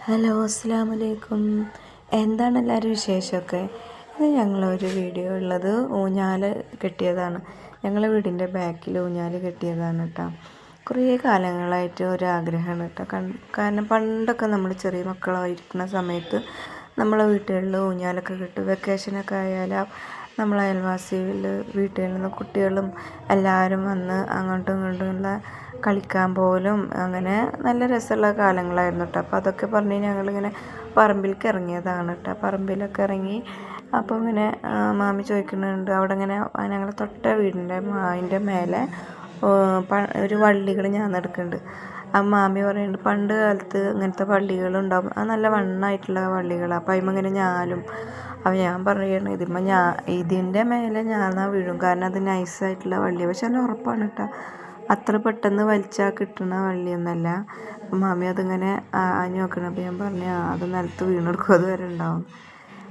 Hello, അസ്സലാമു അലൈക്കും. എന്താണ് എല്ലാവരും വിശേഷമൊക്കെ? ഇത് ഞങ്ങളൊരു വീഡിയോ ഉള്ളത് ഊഞ്ഞാൽ കെട്ടിയതാണ്. ഞങ്ങളെ വീടിൻ്റെ ബാക്കിൽ ഊഞ്ഞാൽ കെട്ടിയതാണ് കേട്ടോ. കുറേ കാലങ്ങളായിട്ട് ഒരാഗ്രഹമാണ് കേട്ടോ. കാരണം പണ്ടൊക്കെ നമ്മൾ ചെറിയ മക്കളായിരിക്കുന്ന സമയത്ത് നമ്മളെ വീട്ടുകളിൽ ഊഞ്ഞാലൊക്കെ കെട്ടും. വെക്കേഷനൊക്കെ ആയാൽ നമ്മളെ അയൽവാസികളിൽ വീട്ടിൽ നിന്ന് കുട്ടികളും എല്ലാവരും വന്ന് അങ്ങോട്ടും ഇങ്ങോട്ടുമുള്ള കളിക്കാൻ പോലും അങ്ങനെ നല്ല രസമുള്ള കാലങ്ങളായിരുന്നു കേട്ടോ. അപ്പോൾ അതൊക്കെ പറഞ്ഞ് ഞങ്ങളിങ്ങനെ പറമ്പിലേക്ക് ഇറങ്ങിയതാണ് കേട്ടോ. പറമ്പിലൊക്കെ ഇറങ്ങി അപ്പോൾ ഇങ്ങനെ മാമി ചോദിക്കുന്നുണ്ട് അവിടെ ഇങ്ങനെ ഞങ്ങളെ തൊട്ട വീടിൻ്റെ അതിൻ്റെ മേലെ ഒരു വള്ളികൾ ഞാൻ നടക്കുന്നുണ്ട്. ആ മാമി പറയുന്നുണ്ട് പണ്ട് കാലത്ത് ഇങ്ങനത്തെ വള്ളികളുണ്ടാവും, അത് നല്ല വണ്ണമായിട്ടുള്ള വള്ളികളാണ്. അപ്പോൾ അതിന്മേൽ ഇങ്ങനെ ഞാലും. അപ്പോൾ ഞാൻ പറയുകയാണ് ഇതിൻ്റെ മേലെ ഞാനാ വീഴും, കാരണം അത് നൈസായിട്ടുള്ള വള്ളിയാണ്. പക്ഷെ നല്ല ഉറപ്പാണ് കേട്ടോ, അത്ര പെട്ടെന്ന് വലിച്ചാൽ കിട്ടുന്ന വള്ളിയൊന്നുമല്ല. അപ്പം മാമി അതിങ്ങനെ ആഞ്ഞു നോക്കണം. അപ്പോൾ ഞാൻ പറഞ്ഞു അത് നിലത്ത് വീണെടുക്കും, അത് വരെ ഉണ്ടാവും.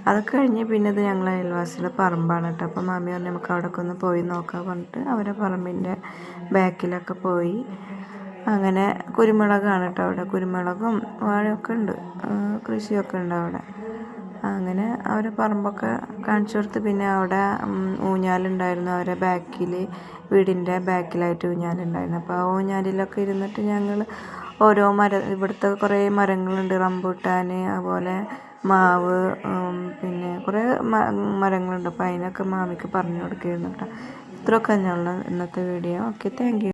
അതൊക്കെ കഴിഞ്ഞ് പിന്നെ ഇത് ഞങ്ങളെ അയൽവാസിയുടെ പറമ്പാണ് കേട്ടോ. അപ്പോൾ മാമി പറഞ്ഞു നമുക്ക് അവിടെയൊക്കെ ഒന്ന് പോയി നോക്കാൻ പറഞ്ഞിട്ട് അവരെ പറമ്പിൻ്റെ ബാക്കിലൊക്കെ പോയി. അങ്ങനെ കുരുമുളകാണ് കേട്ടോ അവിടെ, കുരുമുളകും വാഴയൊക്കെ ഉണ്ട്, കൃഷിയൊക്കെ ഉണ്ട് അവിടെ. അങ്ങനെ അവരെ പറമ്പൊക്കെ കാണിച്ചു കൊടുത്ത് പിന്നെ അവിടെ ഊഞ്ഞാലുണ്ടായിരുന്നു അവരെ ബാക്കിൽ, വീടിൻ്റെ ബാക്കിലായിട്ട് ഊഞ്ഞാലുണ്ടായിരുന്നു. അപ്പോൾ ആ ഊഞ്ഞാലിലൊക്കെ ഇരുന്നിട്ട് ഞങ്ങൾ ഓരോ ഇവിടുത്തെ കുറേ മരങ്ങളുണ്ട്, റംബൂട്ടാൻ, അതുപോലെ മാവ്, പിന്നെ കുറേ മരങ്ങളുണ്ട്. അപ്പോൾ അതിനൊക്കെ മാമിക്ക് പറഞ്ഞു കൊടുക്കുകയായിരുന്നു കേട്ടോ. ഇത്രയൊക്കെ തന്നെയുള്ള ഇന്നത്തെ വീഡിയോ. Okay, thank you.